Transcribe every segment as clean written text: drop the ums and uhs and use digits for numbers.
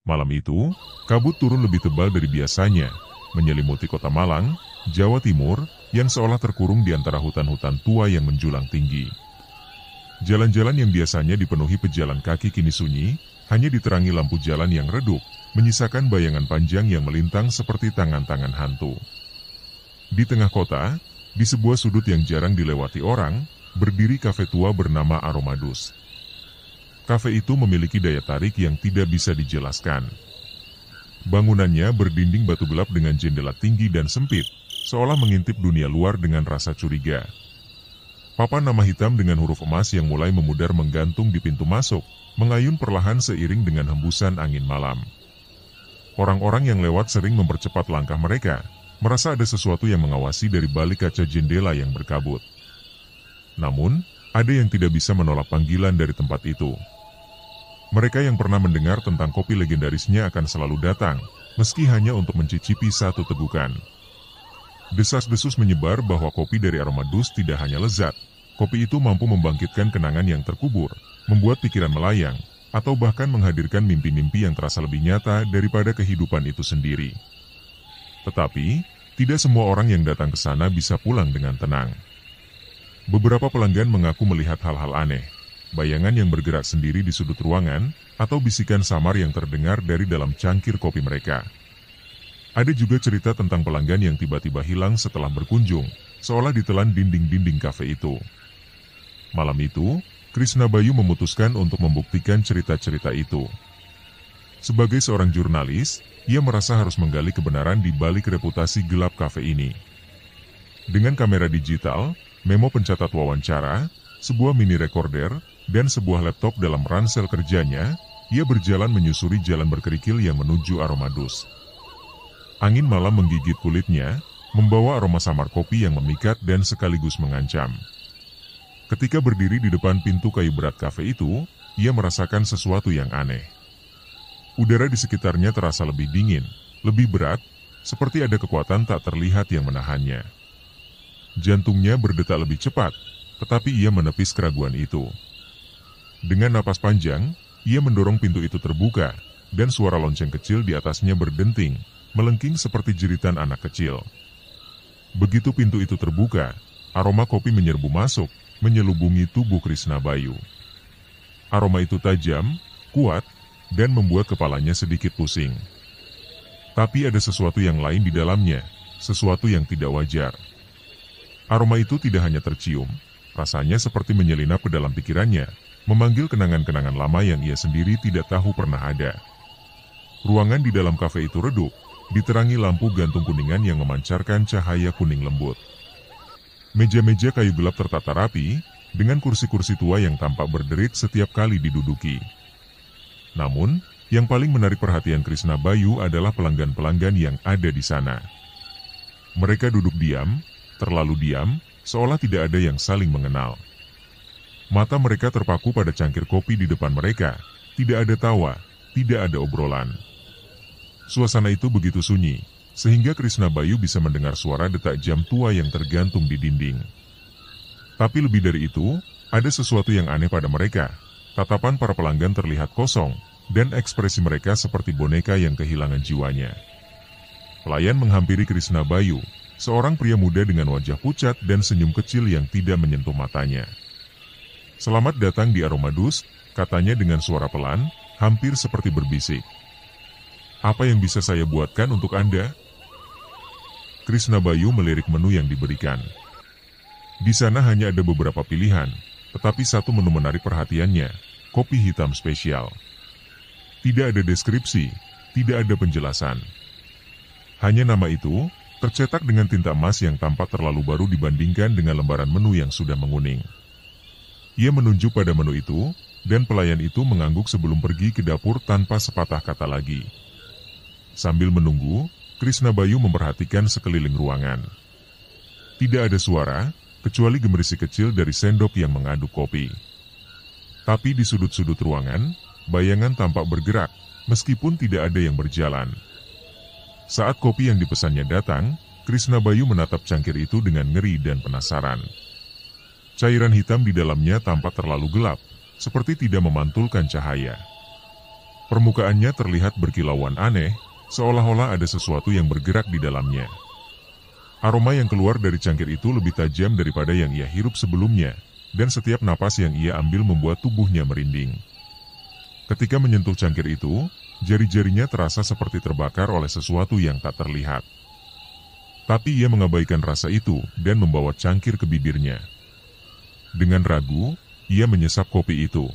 Malam itu, kabut turun lebih tebal dari biasanya, menyelimuti kota Malang, Jawa Timur, yang seolah terkurung di antara hutan-hutan tua yang menjulang tinggi. Jalan-jalan yang biasanya dipenuhi pejalan kaki kini sunyi, hanya diterangi lampu jalan yang redup, menyisakan bayangan panjang yang melintang seperti tangan-tangan hantu. Di tengah kota, di sebuah sudut yang jarang dilewati orang, berdiri kafe tua bernama Aromadus. Kafe itu memiliki daya tarik yang tidak bisa dijelaskan. Bangunannya berdinding batu gelap dengan jendela tinggi dan sempit, seolah mengintip dunia luar dengan rasa curiga. Papan nama hitam dengan huruf emas yang mulai memudar menggantung di pintu masuk, mengayun perlahan seiring dengan hembusan angin malam. Orang-orang yang lewat sering mempercepat langkah mereka, merasa ada sesuatu yang mengawasi dari balik kaca jendela yang berkabut. Namun, ada yang tidak bisa menolak panggilan dari tempat itu. Mereka yang pernah mendengar tentang kopi legendarisnya akan selalu datang, meski hanya untuk mencicipi satu tegukan. Desas-desus menyebar bahwa kopi dari Aromadus tidak hanya lezat, kopi itu mampu membangkitkan kenangan yang terkubur, membuat pikiran melayang, atau bahkan menghadirkan mimpi-mimpi yang terasa lebih nyata daripada kehidupan itu sendiri. Tetapi, tidak semua orang yang datang ke sana bisa pulang dengan tenang. Beberapa pelanggan mengaku melihat hal-hal aneh, bayangan yang bergerak sendiri di sudut ruangan, atau bisikan samar yang terdengar dari dalam cangkir kopi mereka. Ada juga cerita tentang pelanggan yang tiba-tiba hilang setelah berkunjung, seolah ditelan dinding-dinding kafe itu. Malam itu, Krishna Bayu memutuskan untuk membuktikan cerita-cerita itu. Sebagai seorang jurnalis, ia merasa harus menggali kebenaran di balik reputasi gelap kafe ini. Dengan kamera digital, memo pencatat wawancara, sebuah mini recorder, dan sebuah laptop dalam ransel kerjanya, ia berjalan menyusuri jalan berkerikil yang menuju Aromadus. Angin malam menggigit kulitnya, membawa aroma samar kopi yang memikat dan sekaligus mengancam. Ketika berdiri di depan pintu kayu berat kafe itu, ia merasakan sesuatu yang aneh. Udara di sekitarnya terasa lebih dingin, lebih berat, seperti ada kekuatan tak terlihat yang menahannya. Jantungnya berdetak lebih cepat, tetapi ia menepis keraguan itu. Dengan napas panjang, ia mendorong pintu itu terbuka, dan suara lonceng kecil di atasnya berdenting, melengking seperti jeritan anak kecil. Begitu pintu itu terbuka, aroma kopi menyerbu masuk, menyelubungi tubuh Krishna Bayu. Aroma itu tajam, kuat, dan membuat kepalanya sedikit pusing. Tapi ada sesuatu yang lain di dalamnya, sesuatu yang tidak wajar. Aroma itu tidak hanya tercium, rasanya seperti menyelinap ke dalam pikirannya, memanggil kenangan-kenangan lama yang ia sendiri tidak tahu pernah ada. Ruangan di dalam kafe itu redup, diterangi lampu gantung kuningan yang memancarkan cahaya kuning lembut. Meja-meja kayu gelap tertata rapi, dengan kursi-kursi tua yang tampak berderit setiap kali diduduki. Namun, yang paling menarik perhatian Krishna Bayu adalah pelanggan-pelanggan yang ada di sana. Mereka duduk diam, terlalu diam, seolah tidak ada yang saling mengenal. Mata mereka terpaku pada cangkir kopi di depan mereka, tidak ada tawa, tidak ada obrolan. Suasana itu begitu sunyi, sehingga Krishna Bayu bisa mendengar suara detak jam tua yang tergantung di dinding. Tapi lebih dari itu, ada sesuatu yang aneh pada mereka. Tatapan para pelanggan terlihat kosong, dan ekspresi mereka seperti boneka yang kehilangan jiwanya. Pelayan menghampiri Krishna Bayu, seorang pria muda dengan wajah pucat dan senyum kecil yang tidak menyentuh matanya. "Selamat datang di Aromadus," katanya dengan suara pelan, hampir seperti berbisik. "Apa yang bisa saya buatkan untuk Anda?" Krishna Bayu melirik menu yang diberikan. Di sana hanya ada beberapa pilihan, tetapi satu menu menarik perhatiannya, kopi hitam spesial. Tidak ada deskripsi, tidak ada penjelasan. Hanya nama itu, tercetak dengan tinta emas yang tampak terlalu baru dibandingkan dengan lembaran menu yang sudah menguning. Ia menunjuk pada menu itu, dan pelayan itu mengangguk sebelum pergi ke dapur tanpa sepatah kata lagi. Sambil menunggu, Krishna Bayu memperhatikan sekeliling ruangan. Tidak ada suara, kecuali gemerisik kecil dari sendok yang mengaduk kopi. Tapi di sudut-sudut ruangan, bayangan tampak bergerak, meskipun tidak ada yang berjalan. Saat kopi yang dipesannya datang, Krishna Bayu menatap cangkir itu dengan ngeri dan penasaran. Cairan hitam di dalamnya tampak terlalu gelap, seperti tidak memantulkan cahaya. Permukaannya terlihat berkilauan aneh, seolah-olah ada sesuatu yang bergerak di dalamnya. Aroma yang keluar dari cangkir itu lebih tajam daripada yang ia hirup sebelumnya, dan setiap napas yang ia ambil membuat tubuhnya merinding. Ketika menyentuh cangkir itu, jari-jarinya terasa seperti terbakar oleh sesuatu yang tak terlihat. Tapi ia mengabaikan rasa itu dan membawa cangkir ke bibirnya. Dengan ragu, ia menyesap kopi itu.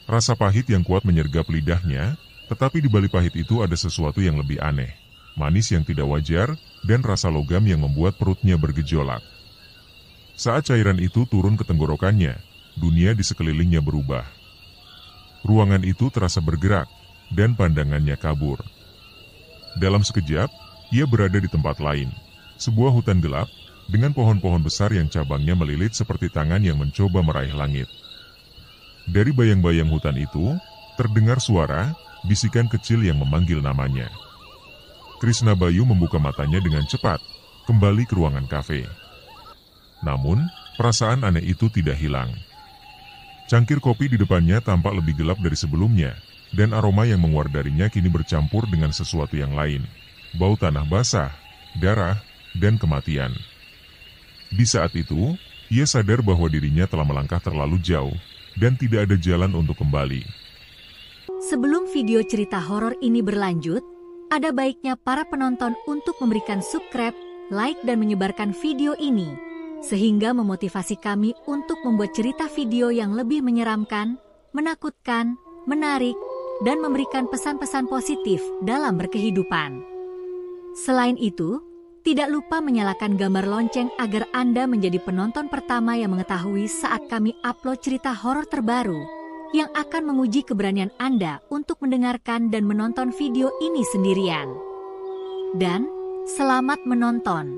Rasa pahit yang kuat menyergap lidahnya, tetapi di balik pahit itu ada sesuatu yang lebih aneh, manis yang tidak wajar, dan rasa logam yang membuat perutnya bergejolak. Saat cairan itu turun ke tenggorokannya, dunia di sekelilingnya berubah. Ruangan itu terasa bergerak, dan pandangannya kabur. Dalam sekejap, ia berada di tempat lain, sebuah hutan gelap, dengan pohon-pohon besar yang cabangnya melilit seperti tangan yang mencoba meraih langit. Dari bayang-bayang hutan itu, terdengar suara, bisikan kecil yang memanggil namanya. Krishna Bayu membuka matanya dengan cepat, kembali ke ruangan kafe. Namun, perasaan aneh itu tidak hilang. Cangkir kopi di depannya tampak lebih gelap dari sebelumnya, dan aroma yang menguar darinya kini bercampur dengan sesuatu yang lain. Bau tanah basah, darah, dan kematian. Di saat itu, ia sadar bahwa dirinya telah melangkah terlalu jauh, dan tidak ada jalan untuk kembali. Sebelum video cerita horor ini berlanjut, ada baiknya para penonton untuk memberikan subscribe, like, dan menyebarkan video ini, sehingga memotivasi kami untuk membuat cerita video yang lebih menyeramkan, menakutkan, menarik, dan memberikan pesan-pesan positif dalam berkehidupan. Selain itu, tidak lupa menyalakan gambar lonceng agar Anda menjadi penonton pertama yang mengetahui saat kami upload cerita horor terbaru yang akan menguji keberanian Anda untuk mendengarkan dan menonton video ini sendirian. Dan, selamat menonton.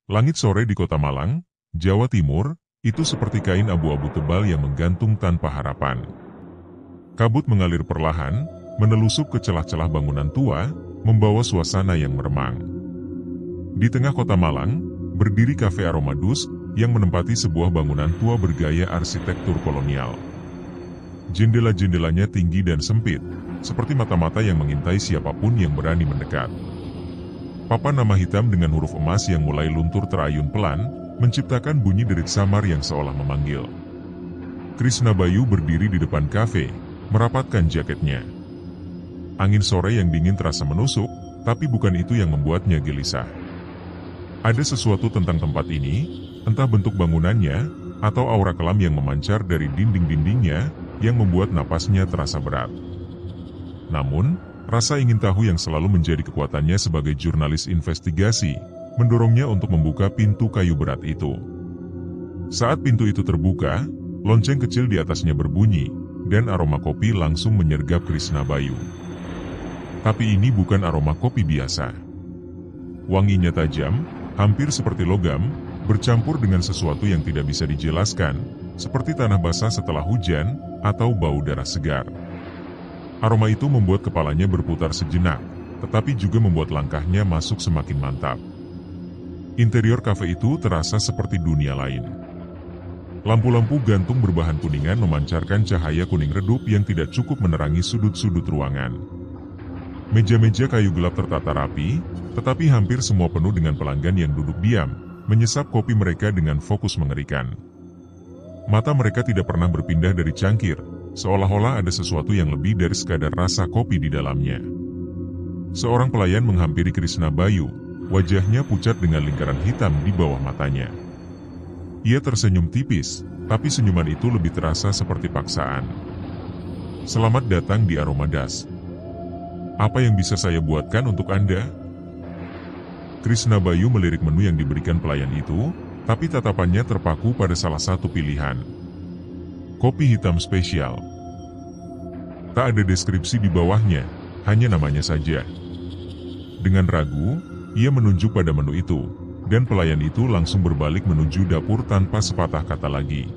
Langit sore di Kota Malang, Jawa Timur, itu seperti kain abu-abu tebal yang menggantung tanpa harapan. Kabut mengalir perlahan, menelusup ke celah-celah bangunan tua, membawa suasana yang meremang. Di tengah kota Malang, berdiri kafe Aroma Dusk yang menempati sebuah bangunan tua bergaya arsitektur kolonial. Jendela-jendelanya tinggi dan sempit, seperti mata-mata yang mengintai siapapun yang berani mendekat. Papan nama hitam dengan huruf emas yang mulai luntur terayun pelan, menciptakan bunyi derit samar yang seolah memanggil. Krishna Bayu berdiri di depan kafe, merapatkan jaketnya. Angin sore yang dingin terasa menusuk, tapi bukan itu yang membuatnya gelisah. Ada sesuatu tentang tempat ini, entah bentuk bangunannya, atau aura kelam yang memancar dari dinding-dindingnya, yang membuat napasnya terasa berat. Namun, rasa ingin tahu yang selalu menjadi kekuatannya sebagai jurnalis investigasi, mendorongnya untuk membuka pintu kayu berat itu. Saat pintu itu terbuka, lonceng kecil di atasnya berbunyi, dan aroma kopi langsung menyergap Krishna Bayu. Tapi ini bukan aroma kopi biasa. Wanginya tajam, hampir seperti logam, bercampur dengan sesuatu yang tidak bisa dijelaskan, seperti tanah basah setelah hujan, atau bau darah segar. Aroma itu membuat kepalanya berputar sejenak, tetapi juga membuat langkahnya masuk semakin mantap. Interior kafe itu terasa seperti dunia lain. Lampu-lampu gantung berbahan kuningan memancarkan cahaya kuning redup yang tidak cukup menerangi sudut-sudut ruangan. Meja-meja kayu gelap tertata rapi, tetapi hampir semua penuh dengan pelanggan yang duduk diam, menyesap kopi mereka dengan fokus mengerikan. Mata mereka tidak pernah berpindah dari cangkir, seolah-olah ada sesuatu yang lebih dari sekadar rasa kopi di dalamnya. Seorang pelayan menghampiri Krishna Bayu, wajahnya pucat dengan lingkaran hitam di bawah matanya. Ia tersenyum tipis, tapi senyuman itu lebih terasa seperti paksaan. "Selamat datang di Aroma Dusk. Apa yang bisa saya buatkan untuk Anda?" Krishna Bayu melirik menu yang diberikan pelayan itu, tapi tatapannya terpaku pada salah satu pilihan. Kopi hitam spesial. Tak ada deskripsi di bawahnya, hanya namanya saja. Dengan ragu, ia menunjuk pada menu itu, dan pelayan itu langsung berbalik menuju dapur tanpa sepatah kata lagi.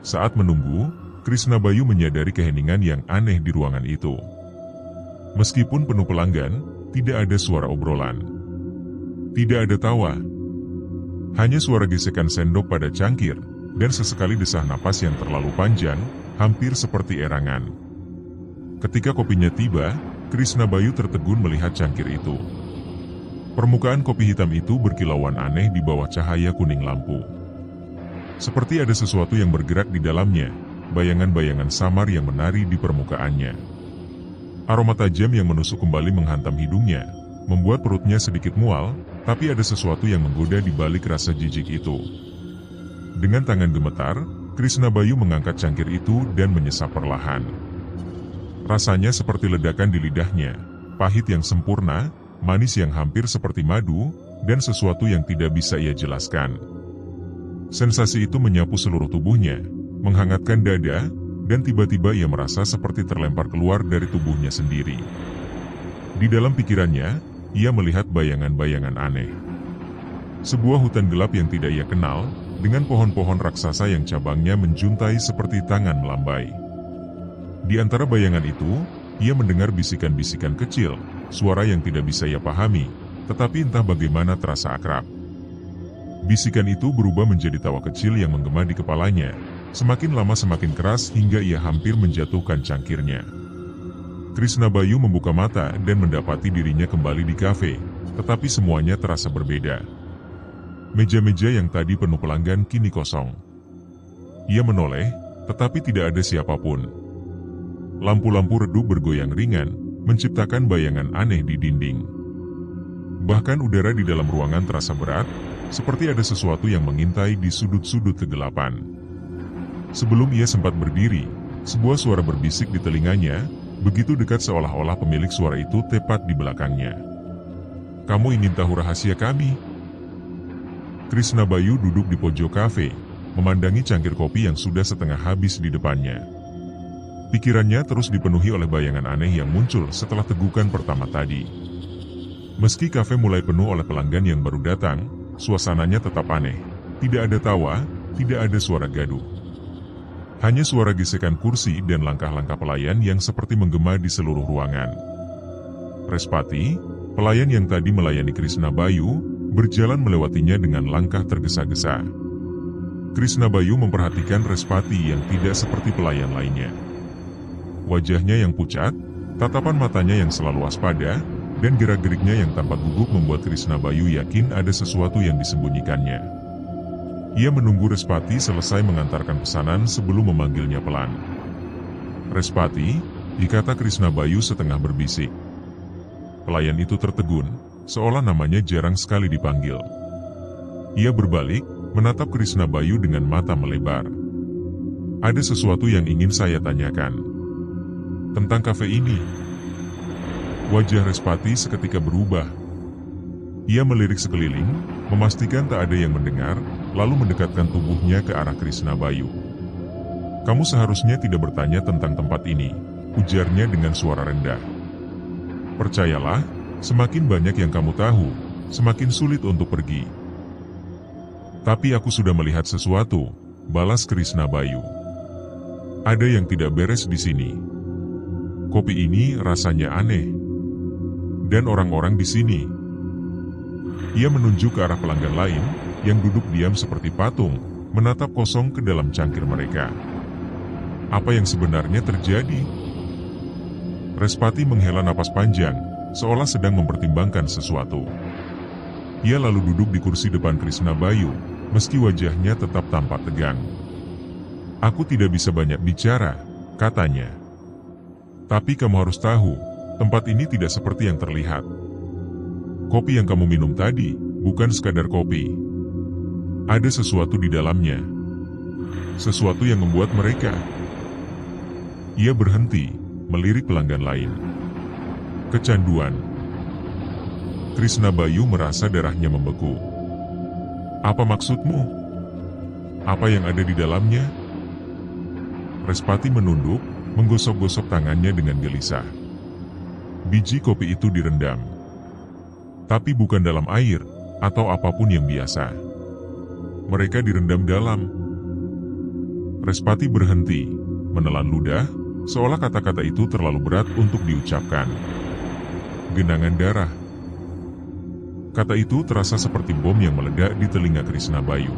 Saat menunggu, Krishna Bayu menyadari keheningan yang aneh di ruangan itu. Meskipun penuh pelanggan, tidak ada suara obrolan. Tidak ada tawa. Hanya suara gesekan sendok pada cangkir, dan sesekali desah napas yang terlalu panjang, hampir seperti erangan. Ketika kopinya tiba, Krishna Bayu tertegun melihat cangkir itu. Permukaan kopi hitam itu berkilauan aneh di bawah cahaya kuning lampu. Seperti ada sesuatu yang bergerak di dalamnya, bayangan-bayangan samar yang menari di permukaannya. Aroma tajam yang menusuk kembali menghantam hidungnya, membuat perutnya sedikit mual, tapi ada sesuatu yang menggoda di balik rasa jijik itu. Dengan tangan gemetar, Krishna Bayu mengangkat cangkir itu dan menyesap perlahan. Rasanya seperti ledakan di lidahnya, pahit yang sempurna, manis yang hampir seperti madu, dan sesuatu yang tidak bisa ia jelaskan. Sensasi itu menyapu seluruh tubuhnya, menghangatkan dada, dan tiba-tiba ia merasa seperti terlempar keluar dari tubuhnya sendiri. Di dalam pikirannya, ia melihat bayangan-bayangan aneh. Sebuah hutan gelap yang tidak ia kenal, dengan pohon-pohon raksasa yang cabangnya menjuntai seperti tangan melambai. Di antara bayangan itu, ia mendengar bisikan-bisikan kecil, suara yang tidak bisa ia pahami, tetapi entah bagaimana terasa akrab. Bisikan itu berubah menjadi tawa kecil yang menggema di kepalanya, semakin lama semakin keras hingga ia hampir menjatuhkan cangkirnya. Krishna Bayu membuka mata dan mendapati dirinya kembali di kafe, tetapi semuanya terasa berbeda. Meja-meja yang tadi penuh pelanggan kini kosong. Ia menoleh, tetapi tidak ada siapapun. Lampu-lampu redup bergoyang ringan, menciptakan bayangan aneh di dinding. Bahkan udara di dalam ruangan terasa berat, seperti ada sesuatu yang mengintai di sudut-sudut kegelapan. Sebelum ia sempat berdiri, sebuah suara berbisik di telinganya, begitu dekat seolah-olah pemilik suara itu tepat di belakangnya. "Kamu ingin tahu rahasia kami?" Krishna Bayu duduk di pojok kafe, memandangi cangkir kopi yang sudah setengah habis di depannya. Pikirannya terus dipenuhi oleh bayangan aneh yang muncul setelah tegukan pertama tadi. Meski kafe mulai penuh oleh pelanggan yang baru datang, suasananya tetap aneh. Tidak ada tawa, tidak ada suara gaduh. Hanya suara gesekan kursi dan langkah-langkah pelayan yang seperti menggema di seluruh ruangan. Respati, pelayan yang tadi melayani Krishna Bayu, berjalan melewatinya dengan langkah tergesa-gesa. Krishna Bayu memperhatikan Respati yang tidak seperti pelayan lainnya. Wajahnya yang pucat, tatapan matanya yang selalu waspada, dan gerak-geriknya yang tanpa gugup membuat Krishna Bayu yakin ada sesuatu yang disembunyikannya. Ia menunggu Respati selesai mengantarkan pesanan sebelum memanggilnya pelan. "Respati," dikata Krishna Bayu setengah berbisik. Pelayan itu tertegun, seolah namanya jarang sekali dipanggil. Ia berbalik, menatap Krishna Bayu dengan mata melebar. "Ada sesuatu yang ingin saya tanyakan. Tentang kafe ini." Wajah Respati seketika berubah. Ia melirik sekeliling, memastikan tak ada yang mendengar, lalu mendekatkan tubuhnya ke arah Krishna Bayu. "Kamu seharusnya tidak bertanya tentang tempat ini," ujarnya dengan suara rendah. "Percayalah, semakin banyak yang kamu tahu, semakin sulit untuk pergi." "Tapi aku sudah melihat sesuatu," balas Krishna Bayu. "Ada yang tidak beres di sini. Kopi ini rasanya aneh. Dan orang-orang di sini." Ia menunjuk ke arah pelanggan lain, yang duduk diam seperti patung, menatap kosong ke dalam cangkir mereka. Apa yang sebenarnya terjadi? Respati menghela napas panjang, seolah sedang mempertimbangkan sesuatu. Ia lalu duduk di kursi depan Krishna Bayu, meski wajahnya tetap tampak tegang. "Aku tidak bisa banyak bicara," katanya. "Tapi kamu harus tahu, tempat ini tidak seperti yang terlihat. Kopi yang kamu minum tadi, bukan sekadar kopi. Ada sesuatu di dalamnya. Sesuatu yang membuat mereka..." Ia berhenti, melirik pelanggan lain. "Kecanduan." Krishna Bayu merasa darahnya membeku. "Apa maksudmu? Apa yang ada di dalamnya?" Respati menunduk, menggosok-gosok tangannya dengan gelisah. Biji kopi itu direndam. Tapi bukan dalam air, atau apapun yang biasa. Mereka direndam dalam. Respati berhenti, menelan ludah, seolah kata-kata itu terlalu berat untuk diucapkan. Genangan darah. Kata itu terasa seperti bom yang meledak di telinga Krishna Bayu.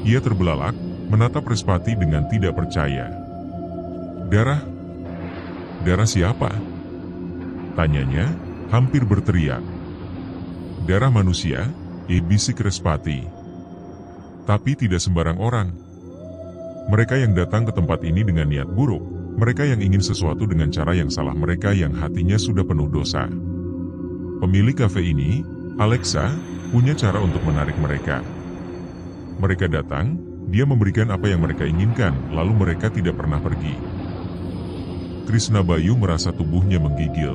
Ia terbelalak, menatap Respati dengan tidak percaya. "Darah? Darah siapa? Tanyanya, hampir berteriak. Darah manusia, bisik Respati. Tapi tidak sembarang orang. Mereka yang datang ke tempat ini dengan niat buruk, mereka yang ingin sesuatu dengan cara yang salah, mereka yang hatinya sudah penuh dosa. Pemilik kafe ini, Alexa, punya cara untuk menarik mereka. Mereka datang, dia memberikan apa yang mereka inginkan, lalu mereka tidak pernah pergi. Krishna Bayu merasa tubuhnya menggigil.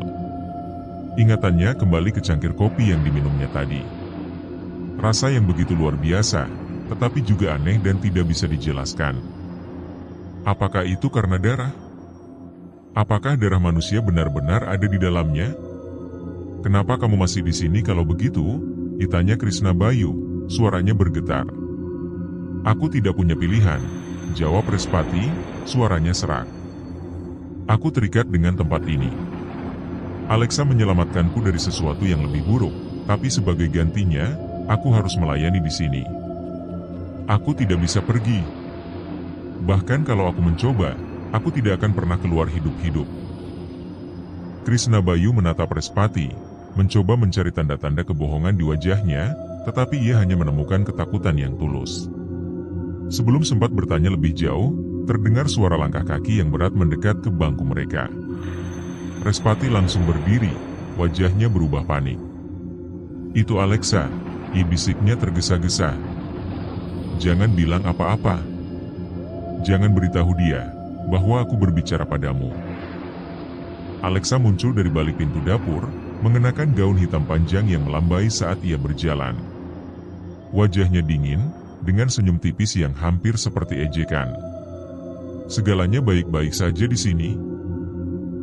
Ingatannya kembali ke cangkir kopi yang diminumnya tadi. Rasa yang begitu luar biasa, tetapi juga aneh dan tidak bisa dijelaskan. Apakah itu karena darah? Apakah darah manusia benar-benar ada di dalamnya? Kenapa kamu masih di sini kalau begitu? Ditanya Krishna Bayu, suaranya bergetar. Aku tidak punya pilihan, jawab Respati, suaranya serak. Aku terikat dengan tempat ini. Alexa menyelamatkanku dari sesuatu yang lebih buruk, tapi sebagai gantinya, aku harus melayani di sini. Aku tidak bisa pergi. Bahkan kalau aku mencoba, aku tidak akan pernah keluar hidup-hidup. Krishna Bayu menatap Respati, mencoba mencari tanda-tanda kebohongan di wajahnya, tetapi ia hanya menemukan ketakutan yang tulus. Sebelum sempat bertanya lebih jauh, terdengar suara langkah kaki yang berat mendekat ke bangku mereka. Respati langsung berdiri, wajahnya berubah panik. Itu Alexa, bisiknya tergesa-gesa. Jangan bilang apa-apa. Jangan beritahu dia bahwa aku berbicara padamu. Alexa muncul dari balik pintu dapur, mengenakan gaun hitam panjang yang melambai saat ia berjalan. Wajahnya dingin, dengan senyum tipis yang hampir seperti ejekan. Segalanya baik-baik saja di sini?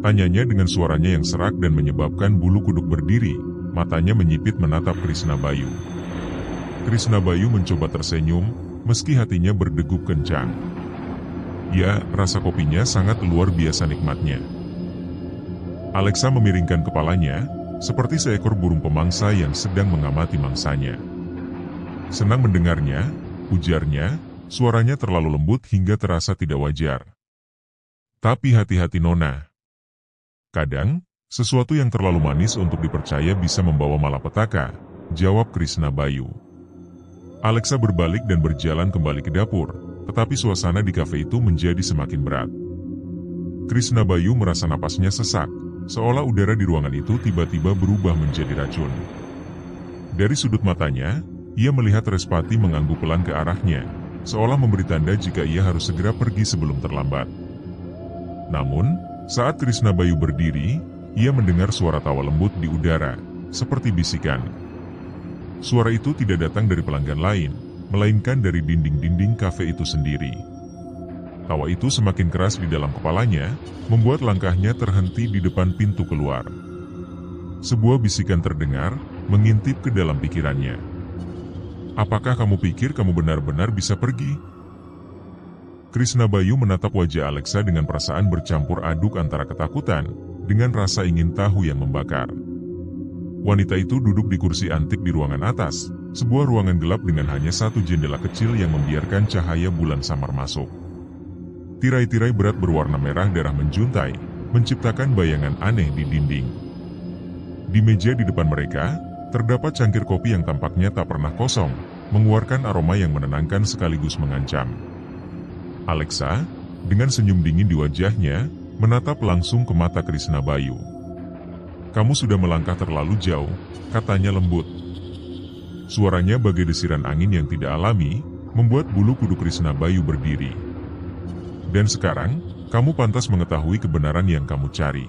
Tanyanya dengan suaranya yang serak dan menyebabkan bulu kuduk berdiri, matanya menyipit menatap Krishna Bayu. Krishna Bayu mencoba tersenyum, meski hatinya berdegup kencang. Ya, rasa kopinya sangat luar biasa nikmatnya. Alexa memiringkan kepalanya, seperti seekor burung pemangsa yang sedang mengamati mangsanya. Senang mendengarnya, ujarnya, suaranya terlalu lembut hingga terasa tidak wajar. Tapi hati-hati Nona. Kadang, sesuatu yang terlalu manis untuk dipercaya bisa membawa malapetaka, jawab Krishna Bayu. Alexa berbalik dan berjalan kembali ke dapur, tetapi suasana di kafe itu menjadi semakin berat. Krishna Bayu merasa napasnya sesak, seolah udara di ruangan itu tiba-tiba berubah menjadi racun. Dari sudut matanya, ia melihat Respati mengangguk pelan ke arahnya, seolah memberi tanda jika ia harus segera pergi sebelum terlambat. Namun, saat Krishna Bayu berdiri, ia mendengar suara tawa lembut di udara, seperti bisikan. Suara itu tidak datang dari pelanggan lain, melainkan dari dinding-dinding kafe itu sendiri. Tawa itu semakin keras di dalam kepalanya, membuat langkahnya terhenti di depan pintu keluar. Sebuah bisikan terdengar, mengintip ke dalam pikirannya. Apakah kamu pikir kamu benar-benar bisa pergi? Krishna Bayu menatap wajah Alexa dengan perasaan bercampur aduk antara ketakutan, dengan rasa ingin tahu yang membakar. Wanita itu duduk di kursi antik di ruangan atas, sebuah ruangan gelap dengan hanya satu jendela kecil yang membiarkan cahaya bulan samar masuk. Tirai-tirai berat berwarna merah darah menjuntai, menciptakan bayangan aneh di dinding. Di meja di depan mereka, terdapat cangkir kopi yang tampaknya tak pernah kosong, mengeluarkan aroma yang menenangkan sekaligus mengancam. Alexa, dengan senyum dingin di wajahnya, menatap langsung ke mata Krishna Bayu. Kamu sudah melangkah terlalu jauh, katanya lembut. Suaranya bagai desiran angin yang tidak alami, membuat bulu kuduk Krishna Bayu berdiri. Dan sekarang, kamu pantas mengetahui kebenaran yang kamu cari.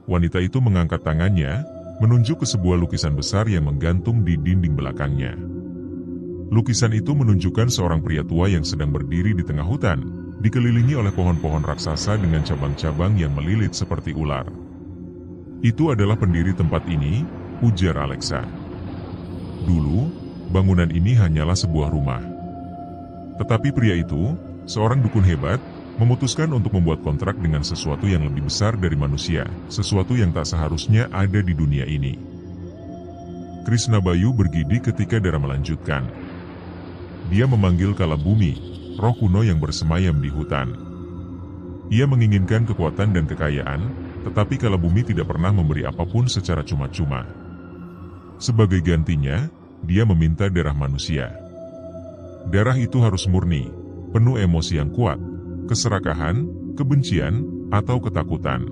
Wanita itu mengangkat tangannya, menunjuk ke sebuah lukisan besar yang menggantung di dinding belakangnya. Lukisan itu menunjukkan seorang pria tua yang sedang berdiri di tengah hutan, dikelilingi oleh pohon-pohon raksasa dengan cabang-cabang yang melilit seperti ular. Itu adalah pendiri tempat ini, ujar Alexa. Dulu, bangunan ini hanyalah sebuah rumah. Tetapi pria itu, seorang dukun hebat, memutuskan untuk membuat kontrak dengan sesuatu yang lebih besar dari manusia, sesuatu yang tak seharusnya ada di dunia ini. Krishna Bayu bergidik ketika Dara melanjutkan. Dia memanggil Kala Bumi, roh kuno yang bersemayam di hutan. Ia menginginkan kekuatan dan kekayaan, tetapi Kalabumi tidak pernah memberi apapun secara cuma-cuma. Sebagai gantinya, dia meminta darah manusia. Darah itu harus murni, penuh emosi yang kuat, keserakahan, kebencian, atau ketakutan.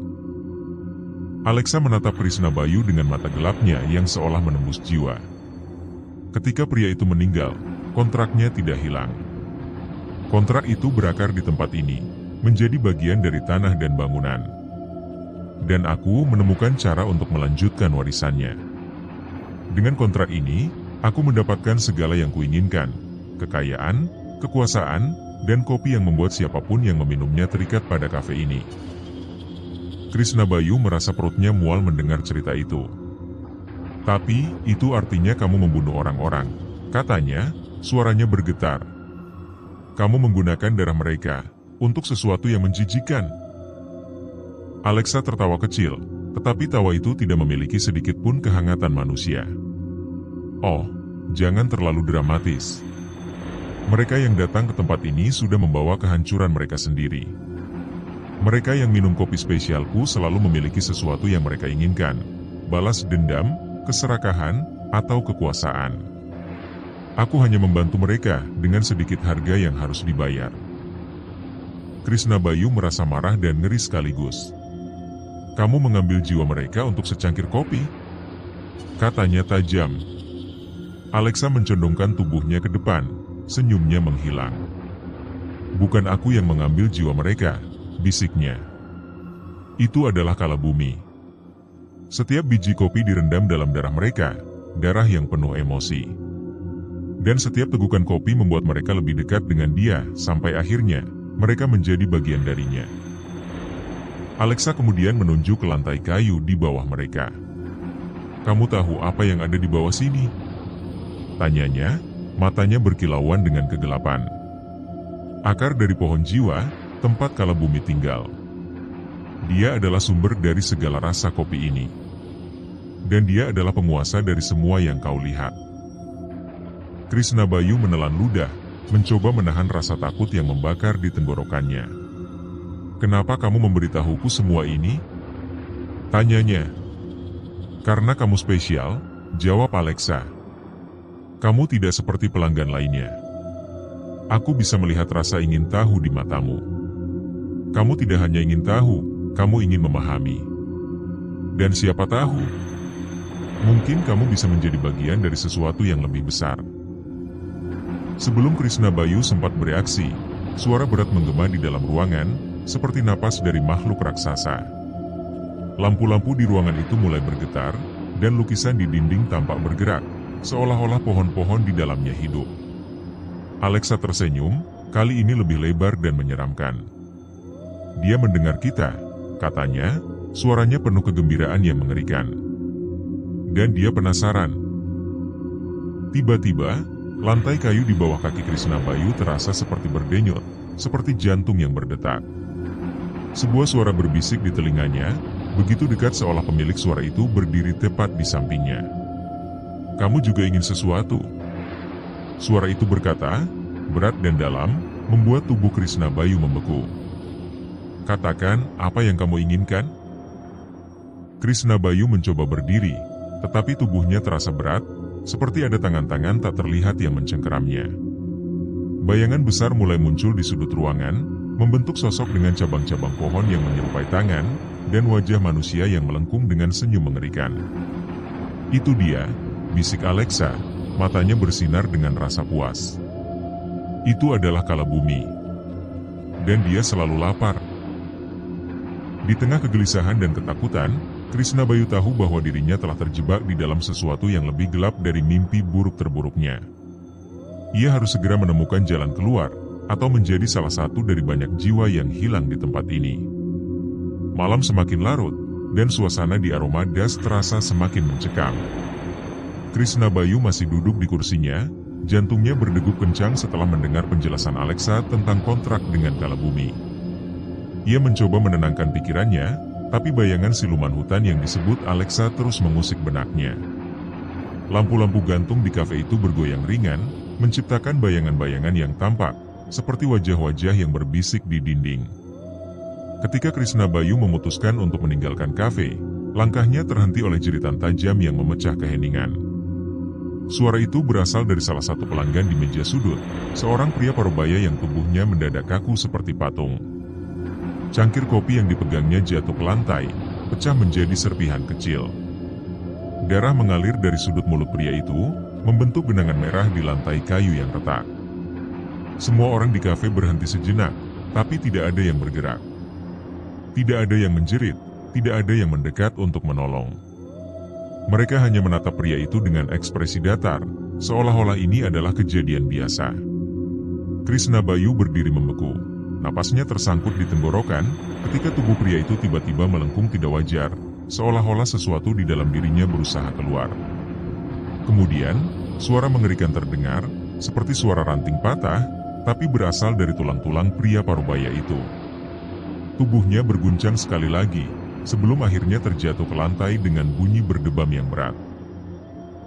Alexa menatap Krishna Bayu dengan mata gelapnya yang seolah menembus jiwa. Ketika pria itu meninggal, kontraknya tidak hilang. Kontrak itu berakar di tempat ini, menjadi bagian dari tanah dan bangunan. Dan aku menemukan cara untuk melanjutkan warisannya. Dengan kontrak ini, aku mendapatkan segala yang kuinginkan, kekayaan, kekuasaan, dan kopi yang membuat siapapun yang meminumnya terikat pada kafe ini. Krishna Bayu merasa perutnya mual mendengar cerita itu. Tapi, itu artinya kamu membunuh orang-orang, katanya, suaranya bergetar. Kamu menggunakan darah mereka untuk sesuatu yang menjijikan. Alexa tertawa kecil, tetapi tawa itu tidak memiliki sedikit pun kehangatan manusia. Oh, jangan terlalu dramatis. Mereka yang datang ke tempat ini sudah membawa kehancuran mereka sendiri. Mereka yang minum kopi spesialku selalu memiliki sesuatu yang mereka inginkan, balas dendam, keserakahan, atau kekuasaan. Aku hanya membantu mereka dengan sedikit harga yang harus dibayar. Krishna Bayu merasa marah dan ngeri sekaligus. Kamu mengambil jiwa mereka untuk secangkir kopi? Katanya tajam. Alexa mencondongkan tubuhnya ke depan, senyumnya menghilang. Bukan aku yang mengambil jiwa mereka, bisiknya. Itu adalah Kalabumi. Setiap biji kopi direndam dalam darah mereka, darah yang penuh emosi. Dan setiap tegukan kopi membuat mereka lebih dekat dengan dia, sampai akhirnya, mereka menjadi bagian darinya. Alexa kemudian menunjuk ke lantai kayu di bawah mereka. Kamu tahu apa yang ada di bawah sini? Tanyanya, matanya berkilauan dengan kegelapan. Akar dari pohon jiwa, tempat Kalabumi tinggal. Dia adalah sumber dari segala rasa kopi ini. Dan dia adalah penguasa dari semua yang kau lihat. Krishna Bayu menelan ludah, mencoba menahan rasa takut yang membakar di tenggorokannya. Kenapa kamu memberitahuku semua ini? Tanyanya. Karena kamu spesial, jawab Alexa. Kamu tidak seperti pelanggan lainnya. Aku bisa melihat rasa ingin tahu di matamu. Kamu tidak hanya ingin tahu, kamu ingin memahami. Dan siapa tahu, mungkin kamu bisa menjadi bagian dari sesuatu yang lebih besar. Sebelum Krishna Bayu sempat bereaksi, suara berat menggema di dalam ruangan, seperti napas dari makhluk raksasa. Lampu-lampu di ruangan itu mulai bergetar, dan lukisan di dinding tampak bergerak, seolah-olah pohon-pohon di dalamnya hidup. Alexa tersenyum, kali ini lebih lebar dan menyeramkan. Dia mendengar kita, katanya, suaranya penuh kegembiraan yang mengerikan. Dan dia penasaran. Tiba-tiba, lantai kayu di bawah kaki Krishna Bayu terasa seperti berdenyut, seperti jantung yang berdetak. Sebuah suara berbisik di telinganya, begitu dekat seolah pemilik suara itu berdiri tepat di sampingnya. Kamu juga ingin sesuatu? Suara itu berkata, berat dan dalam, membuat tubuh Krishna Bayu membeku. Katakan, apa yang kamu inginkan? Krishna Bayu mencoba berdiri, tetapi tubuhnya terasa berat, seperti ada tangan-tangan tak terlihat yang mencengkeramnya. Bayangan besar mulai muncul di sudut ruangan, membentuk sosok dengan cabang-cabang pohon yang menyerupai tangan, dan wajah manusia yang melengkung dengan senyum mengerikan. Itu dia, bisik Alexa, matanya bersinar dengan rasa puas. Itu adalah Kalabumi. Dan dia selalu lapar. Di tengah kegelisahan dan ketakutan, Krishna Bayu tahu bahwa dirinya telah terjebak di dalam sesuatu yang lebih gelap dari mimpi buruk terburuknya. Ia harus segera menemukan jalan keluar, atau menjadi salah satu dari banyak jiwa yang hilang di tempat ini. Malam semakin larut, dan suasana di Aroma Das terasa semakin mencekam. Krishna Bayu masih duduk di kursinya, jantungnya berdegup kencang setelah mendengar penjelasan Alexa tentang kontrak dengan Kalabumi. Ia mencoba menenangkan pikirannya, tapi bayangan siluman hutan yang disebut Alexa terus mengusik benaknya. Lampu-lampu gantung di kafe itu bergoyang ringan, menciptakan bayangan-bayangan yang tampak, seperti wajah-wajah yang berbisik di dinding. Ketika Krishna Bayu memutuskan untuk meninggalkan kafe, langkahnya terhenti oleh jeritan tajam yang memecah keheningan. Suara itu berasal dari salah satu pelanggan di meja sudut, seorang pria parubaya yang tubuhnya mendadak kaku seperti patung. Cangkir kopi yang dipegangnya jatuh ke lantai, pecah menjadi serpihan kecil. Darah mengalir dari sudut mulut pria itu, membentuk genangan merah di lantai kayu yang retak. Semua orang di kafe berhenti sejenak, tapi tidak ada yang bergerak. Tidak ada yang menjerit, tidak ada yang mendekat untuk menolong. Mereka hanya menatap pria itu dengan ekspresi datar, seolah-olah ini adalah kejadian biasa. Krishna Bayu berdiri membeku. Napasnya tersangkut di tenggorokan, ketika tubuh pria itu tiba-tiba melengkung tidak wajar, seolah-olah sesuatu di dalam dirinya berusaha keluar. Kemudian, suara mengerikan terdengar, seperti suara ranting patah, tapi berasal dari tulang-tulang pria parubaya itu. Tubuhnya berguncang sekali lagi, sebelum akhirnya terjatuh ke lantai dengan bunyi berdebam yang berat.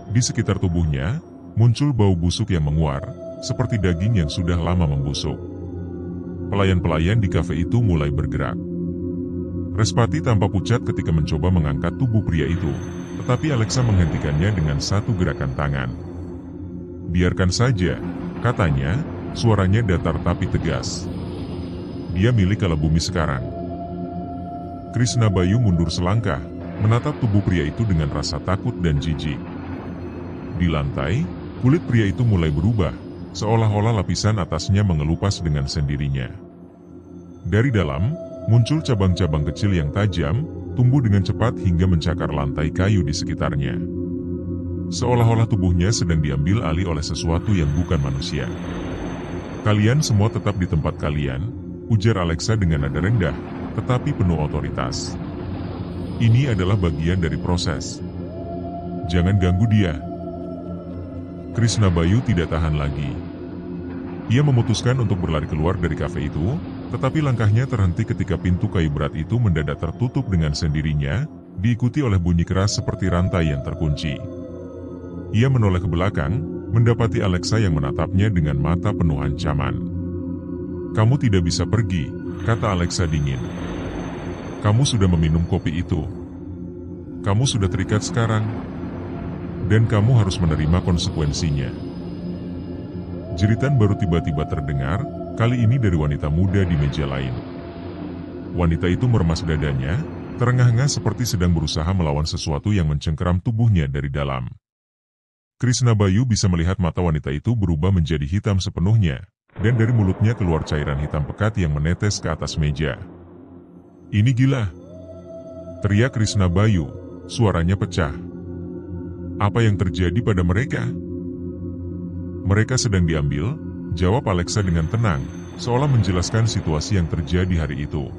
Di sekitar tubuhnya, muncul bau busuk yang menguar, seperti daging yang sudah lama membusuk. Pelayan-pelayan di kafe itu mulai bergerak. Respati tampak pucat ketika mencoba mengangkat tubuh pria itu, tetapi Alexa menghentikannya dengan satu gerakan tangan. "Biarkan saja," katanya, suaranya datar tapi tegas. "Dia milik Kalabumi sekarang." Krishna Bayu mundur selangkah, menatap tubuh pria itu dengan rasa takut dan jijik. Di lantai, kulit pria itu mulai berubah, seolah-olah lapisan atasnya mengelupas dengan sendirinya. Dari dalam, muncul cabang-cabang kecil yang tajam, tumbuh dengan cepat hingga mencakar lantai kayu di sekitarnya. Seolah-olah tubuhnya sedang diambil alih oleh sesuatu yang bukan manusia. "Kalian semua tetap di tempat kalian," ujar Alexa dengan nada rendah, tetapi penuh otoritas. "Ini adalah bagian dari proses. Jangan ganggu dia." Krishna Bayu tidak tahan lagi. Ia memutuskan untuk berlari keluar dari kafe itu, tetapi langkahnya terhenti ketika pintu kayu berat itu mendadak tertutup dengan sendirinya, diikuti oleh bunyi keras seperti rantai yang terkunci. Ia menoleh ke belakang, mendapati Alexa yang menatapnya dengan mata penuh ancaman. "Kamu tidak bisa pergi," kata Alexa dingin. "Kamu sudah meminum kopi itu. Kamu sudah terikat sekarang. Dan kamu harus menerima konsekuensinya." Jeritan baru tiba-tiba terdengar, kali ini dari wanita muda di meja lain. Wanita itu meremas dadanya, terengah-engah seperti sedang berusaha melawan sesuatu yang mencengkeram tubuhnya dari dalam. Krishna Bayu bisa melihat mata wanita itu berubah menjadi hitam sepenuhnya, dan dari mulutnya keluar cairan hitam pekat yang menetes ke atas meja. "Ini gila!" teriak Krishna Bayu, suaranya pecah. "Apa yang terjadi pada mereka?" "Mereka sedang diambil," jawab Alexa dengan tenang, seolah menjelaskan situasi yang terjadi hari itu.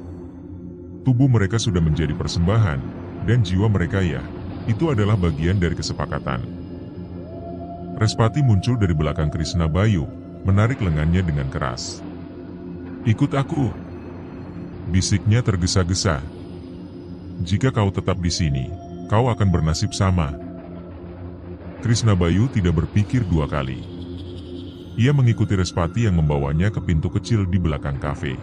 "Tubuh mereka sudah menjadi persembahan, dan jiwa mereka ya, itu adalah bagian dari kesepakatan." Respati muncul dari belakang Krishna Bayu, menarik lengannya dengan keras. "Ikut aku," bisiknya tergesa-gesa. "Jika kau tetap di sini, kau akan bernasib sama." Krishna Bayu tidak berpikir dua kali. Ia mengikuti Respati yang membawanya ke pintu kecil di belakang kafe.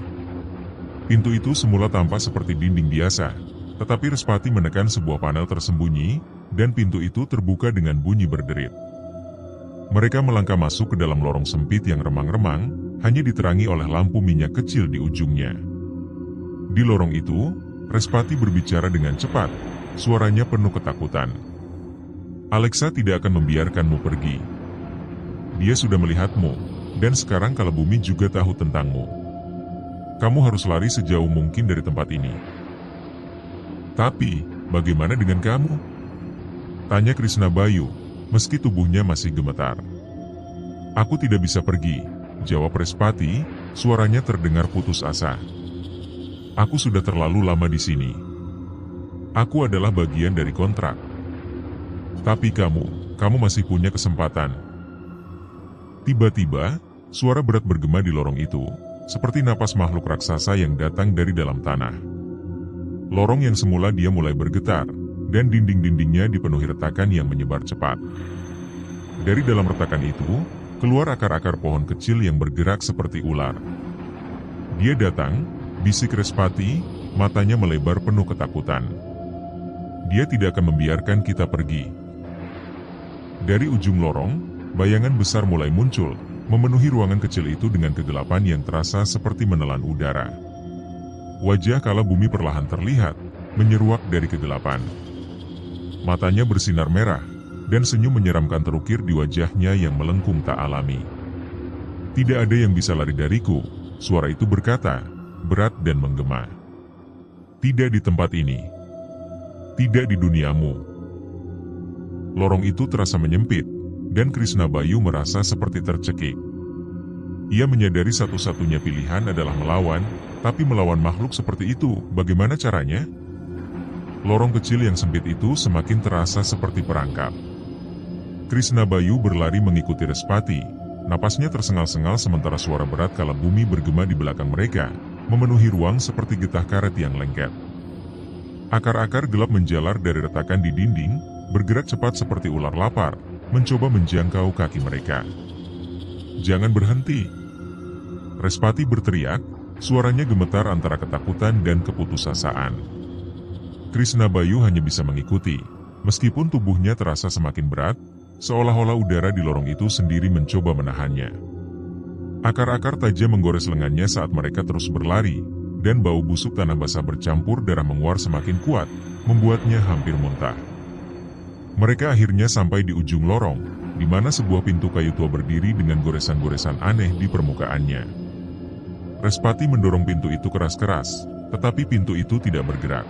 Pintu itu semula tampak seperti dinding biasa, tetapi Respati menekan sebuah panel tersembunyi, dan pintu itu terbuka dengan bunyi berderit. Mereka melangkah masuk ke dalam lorong sempit yang remang-remang, hanya diterangi oleh lampu minyak kecil di ujungnya. Di lorong itu, Respati berbicara dengan cepat, suaranya penuh ketakutan. "Alexa tidak akan membiarkanmu pergi. Dia sudah melihatmu, dan sekarang Kalabumi juga tahu tentangmu. Kamu harus lari sejauh mungkin dari tempat ini." "Tapi, bagaimana dengan kamu?" tanya Krishna Bayu, meski tubuhnya masih gemetar. "Aku tidak bisa pergi," jawab Respati, suaranya terdengar putus asa. "Aku sudah terlalu lama di sini. Aku adalah bagian dari kontrak. Tapi kamu masih punya kesempatan." Tiba-tiba, suara berat bergema di lorong itu, seperti napas makhluk raksasa yang datang dari dalam tanah. Lorong yang semula diam mulai bergetar, dan dinding-dindingnya dipenuhi retakan yang menyebar cepat. Dari dalam retakan itu, keluar akar-akar pohon kecil yang bergerak seperti ular. "Dia datang," bisik Respati, matanya melebar penuh ketakutan. Dia tidak akan membiarkan kita pergi. Dari ujung lorong, bayangan besar mulai muncul, memenuhi ruangan kecil itu dengan kegelapan yang terasa seperti menelan udara. Wajah Kalabumi perlahan terlihat, menyeruak dari kegelapan. Matanya bersinar merah, dan senyum menyeramkan terukir di wajahnya yang melengkung tak alami. Tidak ada yang bisa lari dariku, suara itu berkata, berat dan menggema. Tidak di tempat ini. Tidak di duniamu. Lorong itu terasa menyempit, dan Krishna Bayu merasa seperti tercekik. Ia menyadari satu-satunya pilihan adalah melawan, tapi melawan makhluk seperti itu, bagaimana caranya? Lorong kecil yang sempit itu semakin terasa seperti perangkap. Krishna Bayu berlari mengikuti Respati, napasnya tersengal-sengal sementara suara berat Kalabumi bergema di belakang mereka, memenuhi ruang seperti getah karet yang lengket. Akar-akar gelap menjalar dari retakan di dinding, bergerak cepat seperti ular lapar, mencoba menjangkau kaki mereka. Jangan berhenti! Respati berteriak, suaranya gemetar antara ketakutan dan keputusasaan. Krishna Bayu hanya bisa mengikuti, meskipun tubuhnya terasa semakin berat, seolah-olah udara di lorong itu sendiri mencoba menahannya. Akar-akar tajam menggores lengannya saat mereka terus berlari, dan bau busuk tanah basah bercampur darah menguar semakin kuat, membuatnya hampir muntah. Mereka akhirnya sampai di ujung lorong, di mana sebuah pintu kayu tua berdiri dengan goresan-goresan aneh di permukaannya. Respati mendorong pintu itu keras-keras, tetapi pintu itu tidak bergerak.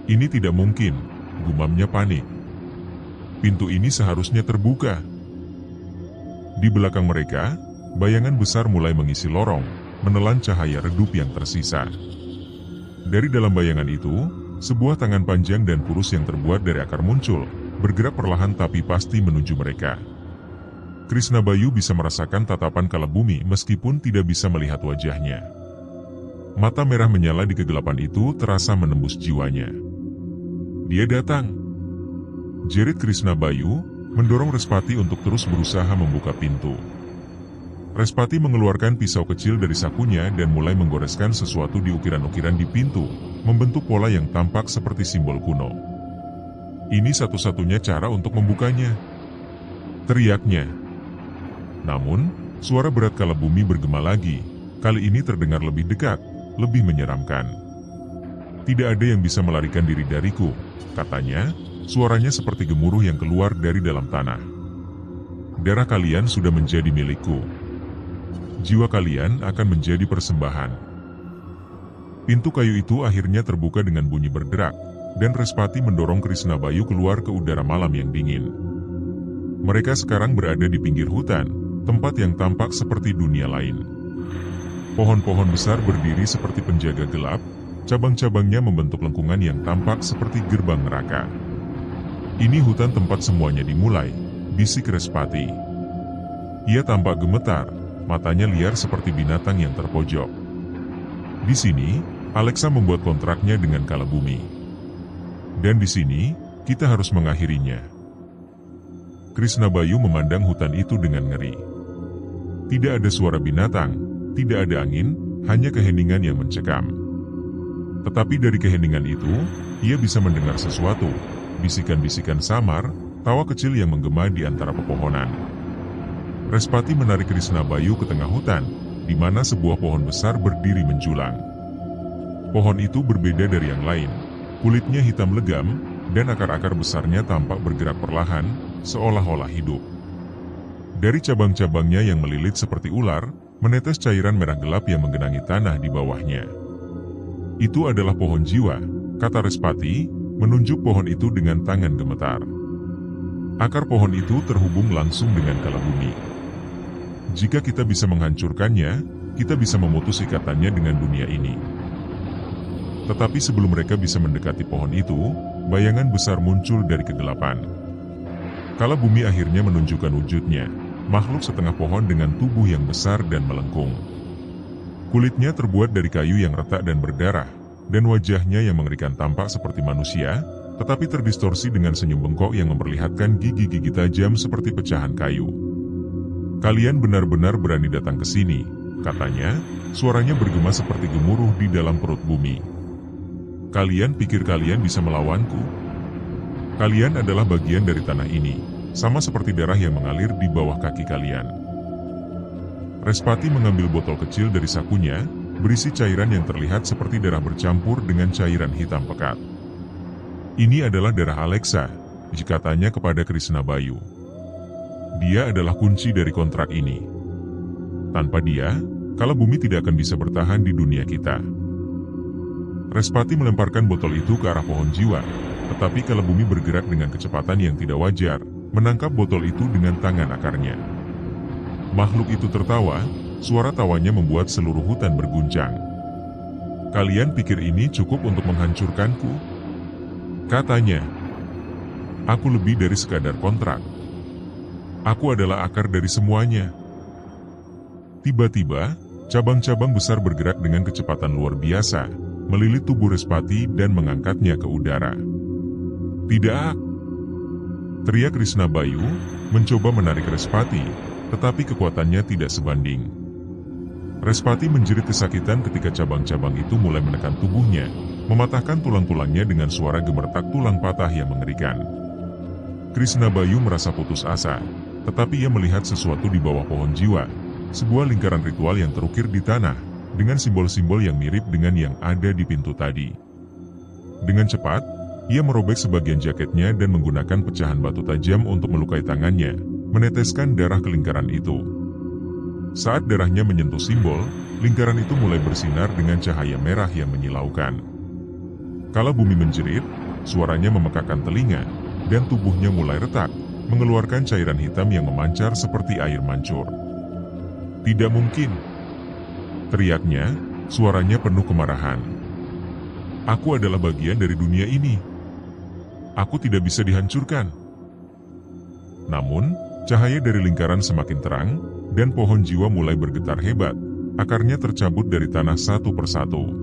Ini tidak mungkin, gumamnya panik. Pintu ini seharusnya terbuka. Di belakang mereka, bayangan besar mulai mengisi lorong, menelan cahaya redup yang tersisa. Dari dalam bayangan itu, sebuah tangan panjang dan kurus yang terbuat dari akar muncul, bergerak perlahan tapi pasti menuju mereka. Krishna Bayu bisa merasakan tatapan Kalabumi meskipun tidak bisa melihat wajahnya. Mata merah menyala di kegelapan itu terasa menembus jiwanya. Dia datang. Jerit Krishna Bayu, mendorong Respati untuk terus berusaha membuka pintu. Respati mengeluarkan pisau kecil dari sakunya dan mulai menggoreskan sesuatu di ukiran-ukiran di pintu, membentuk pola yang tampak seperti simbol kuno. Ini satu-satunya cara untuk membukanya, teriaknya. Namun, suara berat Kalabumi bergema lagi, kali ini terdengar lebih dekat, lebih menyeramkan. Tidak ada yang bisa melarikan diri dariku, katanya, suaranya seperti gemuruh yang keluar dari dalam tanah. Darah kalian sudah menjadi milikku. Jiwa kalian akan menjadi persembahan. Pintu kayu itu akhirnya terbuka dengan bunyi berderak, dan Respati mendorong Krishna Bayu keluar ke udara malam yang dingin. Mereka sekarang berada di pinggir hutan, tempat yang tampak seperti dunia lain. Pohon-pohon besar berdiri seperti penjaga gelap, cabang-cabangnya membentuk lengkungan yang tampak seperti gerbang neraka. Ini hutan tempat semuanya dimulai, bisik Respati. Ia tampak gemetar, matanya liar seperti binatang yang terpojok. Di sini, Alexa membuat kontraknya dengan Kalabumi. Dan di sini, kita harus mengakhirinya. Krishna Bayu memandang hutan itu dengan ngeri. Tidak ada suara binatang, tidak ada angin, hanya keheningan yang mencekam. Tetapi dari keheningan itu, ia bisa mendengar sesuatu, bisikan-bisikan samar, tawa kecil yang menggema di antara pepohonan. Respati menarik Krishna Bayu ke tengah hutan, di mana sebuah pohon besar berdiri menjulang. Pohon itu berbeda dari yang lain, kulitnya hitam legam, dan akar-akar besarnya tampak bergerak perlahan, seolah-olah hidup. Dari cabang-cabangnya yang melilit seperti ular, menetes cairan merah gelap yang menggenangi tanah di bawahnya. Itu adalah pohon jiwa, kata Respati, menunjuk pohon itu dengan tangan gemetar. Akar pohon itu terhubung langsung dengan Kalabumi. Jika kita bisa menghancurkannya, kita bisa memutus ikatannya dengan dunia ini. Tetapi sebelum mereka bisa mendekati pohon itu, bayangan besar muncul dari kegelapan. Kalabumi akhirnya menunjukkan wujudnya, makhluk setengah pohon dengan tubuh yang besar dan melengkung. Kulitnya terbuat dari kayu yang retak dan berdarah, dan wajahnya yang mengerikan tampak seperti manusia, tetapi terdistorsi dengan senyum bengkok yang memperlihatkan gigi-gigi tajam seperti pecahan kayu. Kalian benar-benar berani datang ke sini, katanya, suaranya bergema seperti gemuruh di dalam perut bumi. Kalian pikir kalian bisa melawanku? Kalian adalah bagian dari tanah ini, sama seperti darah yang mengalir di bawah kaki kalian. Respati mengambil botol kecil dari sakunya, berisi cairan yang terlihat seperti darah bercampur dengan cairan hitam pekat. Ini adalah darah Alexa, katanya kepada Krisnabayu. Dia adalah kunci dari kontrak ini. Tanpa dia, Kalabumi tidak akan bisa bertahan di dunia kita. Respati melemparkan botol itu ke arah pohon jiwa, tetapi Kalabumi bergerak dengan kecepatan yang tidak wajar, menangkap botol itu dengan tangan akarnya. Makhluk itu tertawa, suara tawanya membuat seluruh hutan berguncang. Kalian pikir ini cukup untuk menghancurkanku? Katanya, aku lebih dari sekadar kontrak. Aku adalah akar dari semuanya. Tiba-tiba, cabang-cabang besar bergerak dengan kecepatan luar biasa, melilit tubuh Respati dan mengangkatnya ke udara. Tidak! Teriak Krisnabayu, mencoba menarik Respati, tetapi kekuatannya tidak sebanding. Respati menjerit kesakitan ketika cabang-cabang itu mulai menekan tubuhnya, mematahkan tulang-tulangnya dengan suara gemertak tulang patah yang mengerikan. Krisnabayu merasa putus asa, tetapi ia melihat sesuatu di bawah pohon jiwa, sebuah lingkaran ritual yang terukir di tanah, dengan simbol-simbol yang mirip dengan yang ada di pintu tadi. Dengan cepat, ia merobek sebagian jaketnya dan menggunakan pecahan batu tajam untuk melukai tangannya, meneteskan darah ke lingkaran itu. Saat darahnya menyentuh simbol, lingkaran itu mulai bersinar dengan cahaya merah yang menyilaukan. Kalabumi menjerit, suaranya memekakan telinga, dan tubuhnya mulai retak, mengeluarkan cairan hitam yang memancar seperti air mancur. Tidak mungkin! Teriaknya, suaranya penuh kemarahan. Aku adalah bagian dari dunia ini. Aku tidak bisa dihancurkan. Namun, cahaya dari lingkaran semakin terang, dan pohon jiwa mulai bergetar hebat, akarnya tercabut dari tanah satu persatu.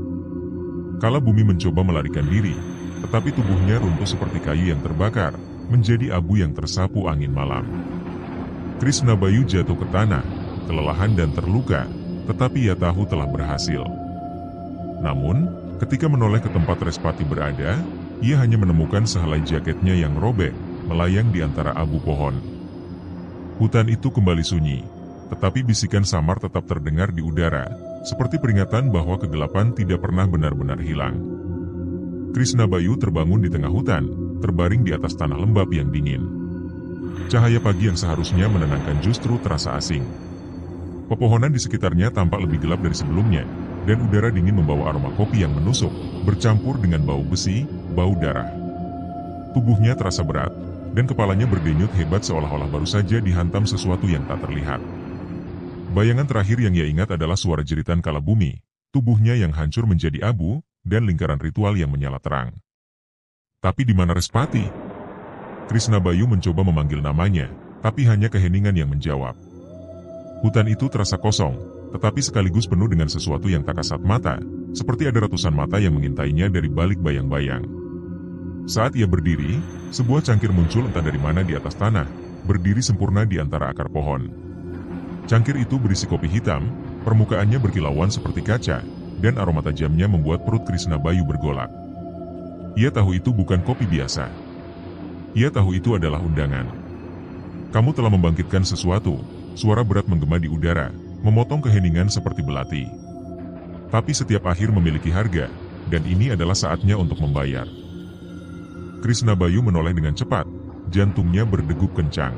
Kalabumi mencoba melarikan diri, tetapi tubuhnya runtuh seperti kayu yang terbakar, menjadi abu yang tersapu angin malam. Krisnabayu jatuh ke tanah, kelelahan dan terluka, tetapi ia tahu telah berhasil. Namun, ketika menoleh ke tempat Respati berada, ia hanya menemukan sehelai jaketnya yang robek, melayang di antara abu pohon. Hutan itu kembali sunyi, tetapi bisikan samar tetap terdengar di udara, seperti peringatan bahwa kegelapan tidak pernah benar-benar hilang. Krisnabayu terbangun di tengah hutan, terbaring di atas tanah lembab yang dingin. Cahaya pagi yang seharusnya menenangkan justru terasa asing. Pepohonan di sekitarnya tampak lebih gelap dari sebelumnya, dan udara dingin membawa aroma kopi yang menusuk, bercampur dengan bau besi, bau darah. Tubuhnya terasa berat, dan kepalanya berdenyut hebat seolah-olah baru saja dihantam sesuatu yang tak terlihat. Bayangan terakhir yang ia ingat adalah suara jeritan Kalabumi, tubuhnya yang hancur menjadi abu, dan lingkaran ritual yang menyala terang. Tapi di mana Respati? Krisnabayu mencoba memanggil namanya, tapi hanya keheningan yang menjawab. Hutan itu terasa kosong, tetapi sekaligus penuh dengan sesuatu yang tak kasat mata, seperti ada ratusan mata yang mengintainya dari balik bayang-bayang. Saat ia berdiri, sebuah cangkir muncul entah dari mana di atas tanah, berdiri sempurna di antara akar pohon. Cangkir itu berisi kopi hitam, permukaannya berkilauan seperti kaca, dan aroma tajamnya membuat perut Krisnabayu bergolak. Ia tahu itu bukan kopi biasa. Ia tahu itu adalah undangan. Kamu telah membangkitkan sesuatu. Suara berat menggema di udara, memotong keheningan seperti belati. Tapi setiap akhir memiliki harga, dan ini adalah saatnya untuk membayar. Krisnabayu menoleh dengan cepat, jantungnya berdegup kencang.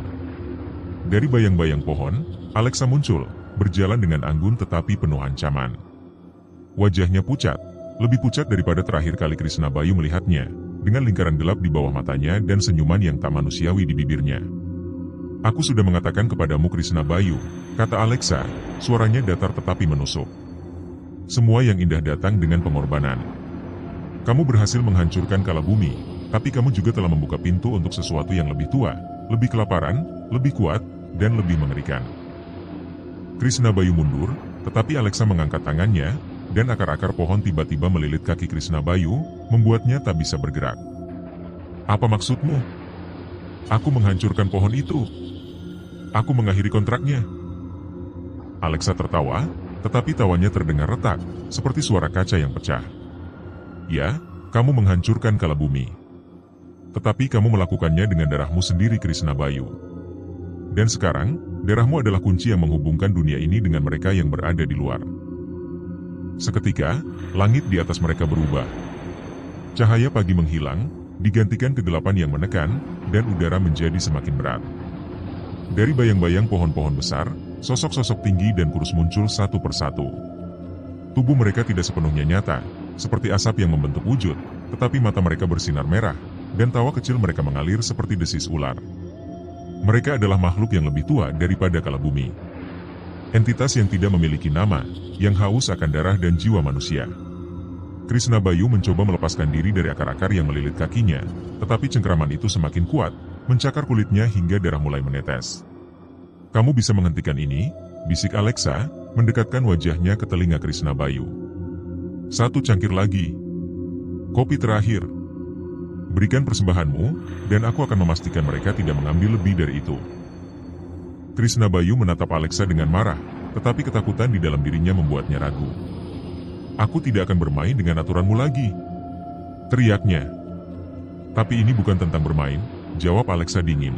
Dari bayang-bayang pohon, Alexa muncul, berjalan dengan anggun tetapi penuh ancaman. Wajahnya pucat, lebih pucat daripada terakhir kali Krisnabayu melihatnya, dengan lingkaran gelap di bawah matanya dan senyuman yang tak manusiawi di bibirnya. Aku sudah mengatakan kepadamu Krisnabayu, kata Alexa, suaranya datar tetapi menusuk. Semua yang indah datang dengan pengorbanan. Kamu berhasil menghancurkan Kalabumi, tapi kamu juga telah membuka pintu untuk sesuatu yang lebih tua, lebih kelaparan, lebih kuat, dan lebih mengerikan. Krisnabayu mundur, tetapi Alexa mengangkat tangannya, dan akar-akar pohon tiba-tiba melilit kaki Krisnabayu, membuatnya tak bisa bergerak. Apa maksudmu? Aku menghancurkan pohon itu. Aku mengakhiri kontraknya. Alexa tertawa, tetapi tawanya terdengar retak, seperti suara kaca yang pecah. Ya, Kamu menghancurkan kala bumi. Tetapi kamu melakukannya dengan darahmu sendiri, Krishna Bayu. Dan sekarang, darahmu adalah kunci yang menghubungkan dunia ini dengan mereka yang berada di luar. Seketika, langit di atas mereka berubah. Cahaya pagi menghilang, digantikan kegelapan yang menekan, dan udara menjadi semakin berat. Dari bayang-bayang pohon-pohon besar, sosok-sosok tinggi dan kurus muncul satu persatu. Tubuh mereka tidak sepenuhnya nyata, seperti asap yang membentuk wujud, tetapi mata mereka bersinar merah, dan tawa kecil mereka mengalir seperti desis ular. Mereka adalah makhluk yang lebih tua daripada kala bumi. Entitas yang tidak memiliki nama, yang haus akan darah dan jiwa manusia. Krishna Bayu mencoba melepaskan diri dari akar-akar yang melilit kakinya, tetapi cengkraman itu semakin kuat, mencakar kulitnya hingga darah mulai menetes. Kamu bisa menghentikan ini, bisik Alexa, mendekatkan wajahnya ke telinga Krishna Bayu. Satu cangkir lagi. Kopi terakhir. Berikan persembahanmu, dan aku akan memastikan mereka tidak mengambil lebih dari itu. Krishna Bayu menatap Alexa dengan marah, tetapi ketakutan di dalam dirinya membuatnya ragu. Aku tidak akan bermain dengan aturanmu lagi, teriaknya. Tapi ini bukan tentang bermain, jawab Alexa dingin.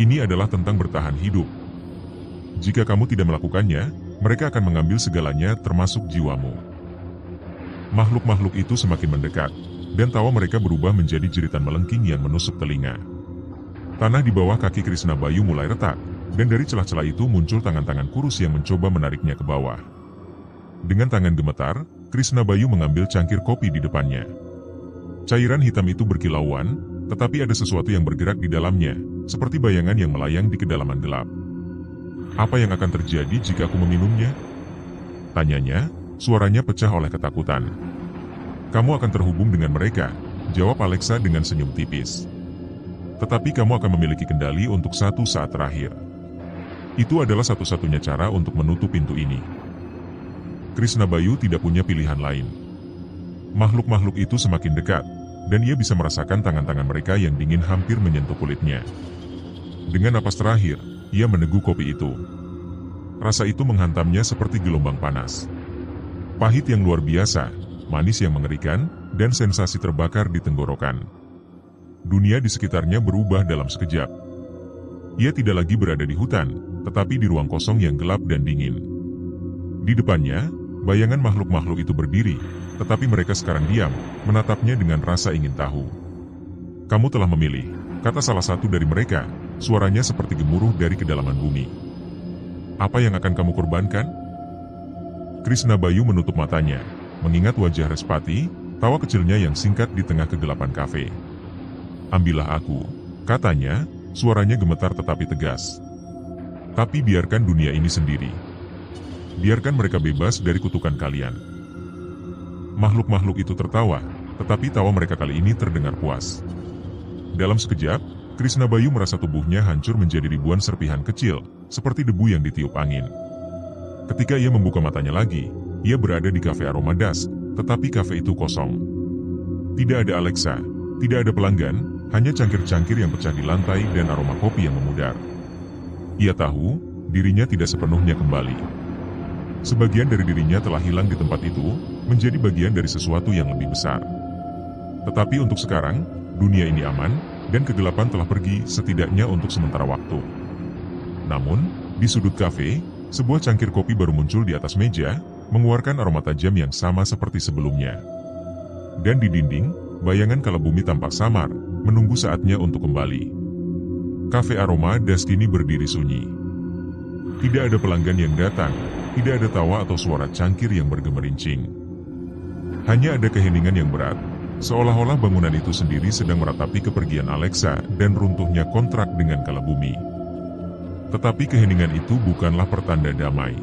Ini adalah tentang bertahan hidup. Jika kamu tidak melakukannya, mereka akan mengambil segalanya termasuk jiwamu. Makhluk-makhluk itu semakin mendekat, dan tawa mereka berubah menjadi jeritan melengking yang menusuk telinga. Tanah di bawah kaki Krishna Bayu mulai retak, dan dari celah-celah itu muncul tangan-tangan kurus yang mencoba menariknya ke bawah. Dengan tangan gemetar, Krishna Bayu mengambil cangkir kopi di depannya. Cairan hitam itu berkilauan, tetapi ada sesuatu yang bergerak di dalamnya, seperti bayangan yang melayang di kedalaman gelap. Apa yang akan terjadi jika aku meminumnya? Tanyanya, suaranya pecah oleh ketakutan. Kamu akan terhubung dengan mereka, jawab Alexa dengan senyum tipis. Tetapi kamu akan memiliki kendali untuk satu saat terakhir. Itu adalah satu-satunya cara untuk menutup pintu ini. Krishna Bayu tidak punya pilihan lain. Makhluk-makhluk itu semakin dekat, dan ia bisa merasakan tangan-tangan mereka yang dingin hampir menyentuh kulitnya. Dengan napas terakhir, ia meneguk kopi itu. Rasa itu menghantamnya seperti gelombang panas. Pahit yang luar biasa, manis yang mengerikan, dan sensasi terbakar di tenggorokan. Dunia di sekitarnya berubah dalam sekejap. Ia tidak lagi berada di hutan, tetapi di ruang kosong yang gelap dan dingin. Di depannya, bayangan makhluk-makhluk itu berdiri, tetapi mereka sekarang diam, menatapnya dengan rasa ingin tahu. Kamu telah memilih, kata salah satu dari mereka, suaranya seperti gemuruh dari kedalaman bumi. Apa yang akan kamu korbankan? Krishna Bayu menutup matanya, mengingat wajah Respati, tawa kecilnya yang singkat di tengah kegelapan kafe. Ambillah aku, katanya, suaranya gemetar tetapi tegas. Tapi biarkan dunia ini sendiri. Biarkan mereka bebas dari kutukan kalian. Makhluk-makhluk itu tertawa, tetapi tawa mereka kali ini terdengar puas. Dalam sekejap, Krishna Bayu merasa tubuhnya hancur menjadi ribuan serpihan kecil, seperti debu yang ditiup angin. Ketika ia membuka matanya lagi, ia berada di kafe Aroma Dusk, tetapi kafe itu kosong. Tidak ada Alexa, tidak ada pelanggan, hanya cangkir-cangkir yang pecah di lantai dan aroma kopi yang memudar. Ia tahu, dirinya tidak sepenuhnya kembali. Sebagian dari dirinya telah hilang di tempat itu, menjadi bagian dari sesuatu yang lebih besar. Tetapi untuk sekarang, dunia ini aman, dan kegelapan telah pergi setidaknya untuk sementara waktu. Namun, di sudut kafe, sebuah cangkir kopi baru muncul di atas meja, mengeluarkan aroma tajam yang sama seperti sebelumnya. Dan di dinding, bayangan kala bumi tampak samar, menunggu saatnya untuk kembali. Kafe Aroma Dusk kini berdiri sunyi. Tidak ada pelanggan yang datang, tidak ada tawa atau suara cangkir yang bergemerincing. Hanya ada keheningan yang berat, seolah-olah bangunan itu sendiri sedang meratapi kepergian Alexa dan runtuhnya kontrak dengan kala bumi. Tetapi keheningan itu bukanlah pertanda damai.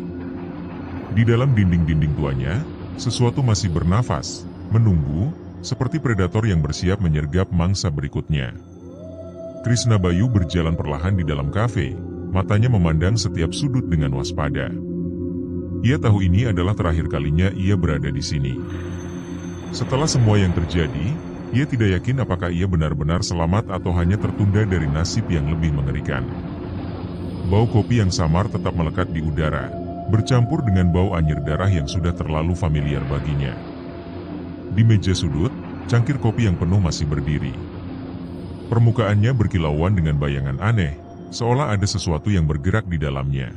Di dalam dinding-dinding tuanya, sesuatu masih bernafas, menunggu, seperti predator yang bersiap menyergap mangsa berikutnya. Krishna Bayu berjalan perlahan di dalam kafe, matanya memandang setiap sudut dengan waspada. Ia tahu ini adalah terakhir kalinya ia berada di sini. Setelah semua yang terjadi, ia tidak yakin apakah ia benar-benar selamat atau hanya tertunda dari nasib yang lebih mengerikan. Bau kopi yang samar tetap melekat di udara, bercampur dengan bau anyir darah yang sudah terlalu familiar baginya. Di meja sudut, cangkir kopi yang penuh masih berdiri. Permukaannya berkilauan dengan bayangan aneh, seolah ada sesuatu yang bergerak di dalamnya.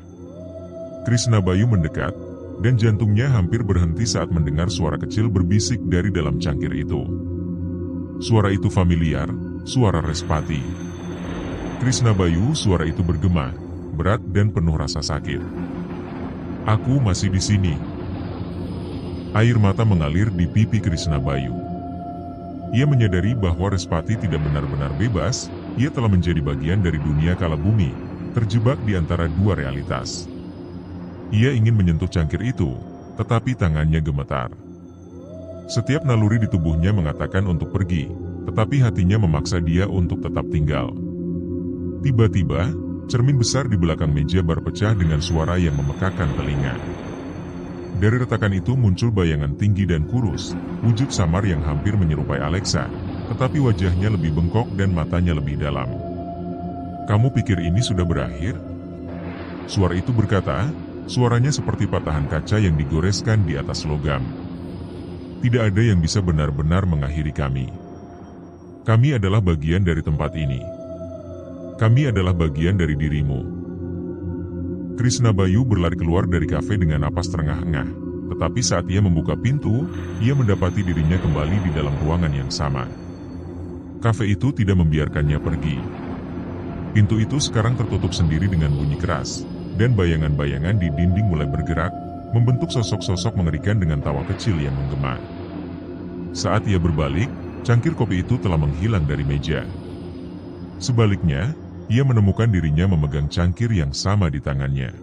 Krishna Bayu mendekat, dan jantungnya hampir berhenti saat mendengar suara kecil berbisik dari dalam cangkir itu. Suara itu familiar, suara Respati. Krishna Bayu, suara itu bergema, berat dan penuh rasa sakit. Aku masih di sini. Air mata mengalir di pipi Krishna Bayu. Ia menyadari bahwa Respati tidak benar-benar bebas, ia telah menjadi bagian dari dunia kala bumi, terjebak di antara dua realitas. Ia ingin menyentuh cangkir itu, tetapi tangannya gemetar. Setiap naluri di tubuhnya mengatakan untuk pergi, tetapi hatinya memaksa dia untuk tetap tinggal. Tiba-tiba, cermin besar di belakang meja berpecah dengan suara yang memekakan telinga. Dari retakan itu muncul bayangan tinggi dan kurus, wujud samar yang hampir menyerupai Alexa, tetapi wajahnya lebih bengkok dan matanya lebih dalam. Kamu pikir ini sudah berakhir? Suara itu berkata, suaranya seperti patahan kaca yang digoreskan di atas logam. Tidak ada yang bisa benar-benar mengakhiri kami. Kami adalah bagian dari tempat ini. Kami adalah bagian dari dirimu. Krishna Bayu berlari keluar dari kafe dengan napas terengah-engah, tetapi saat ia membuka pintu, ia mendapati dirinya kembali di dalam ruangan yang sama. Kafe itu tidak membiarkannya pergi. Pintu itu sekarang tertutup sendiri dengan bunyi keras, dan bayangan-bayangan di dinding mulai bergerak, membentuk sosok-sosok mengerikan dengan tawa kecil yang menggema. Saat ia berbalik, cangkir kopi itu telah menghilang dari meja. Sebaliknya, ia menemukan dirinya memegang cangkir yang sama di tangannya.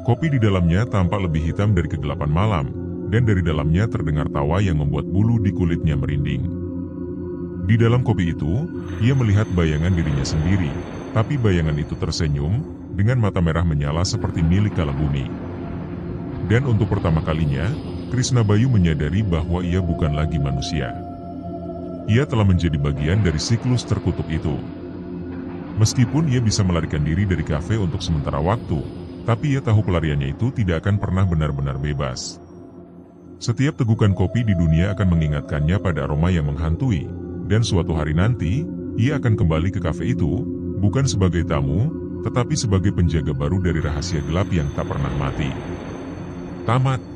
Kopi di dalamnya tampak lebih hitam dari kegelapan malam, dan dari dalamnya terdengar tawa yang membuat bulu di kulitnya merinding. Di dalam kopi itu, ia melihat bayangan dirinya sendiri, tapi bayangan itu tersenyum, dengan mata merah menyala seperti milik kala bumi. Dan untuk pertama kalinya, Krishna Bayu menyadari bahwa ia bukan lagi manusia. Ia telah menjadi bagian dari siklus terkutuk itu. Meskipun ia bisa melarikan diri dari kafe untuk sementara waktu, tapi ia tahu pelariannya itu tidak akan pernah benar-benar bebas. Setiap tegukan kopi di dunia akan mengingatkannya pada aroma yang menghantui, dan suatu hari nanti, ia akan kembali ke kafe itu, bukan sebagai tamu, tetapi sebagai penjaga baru dari rahasia gelap yang tak pernah mati. Tamat.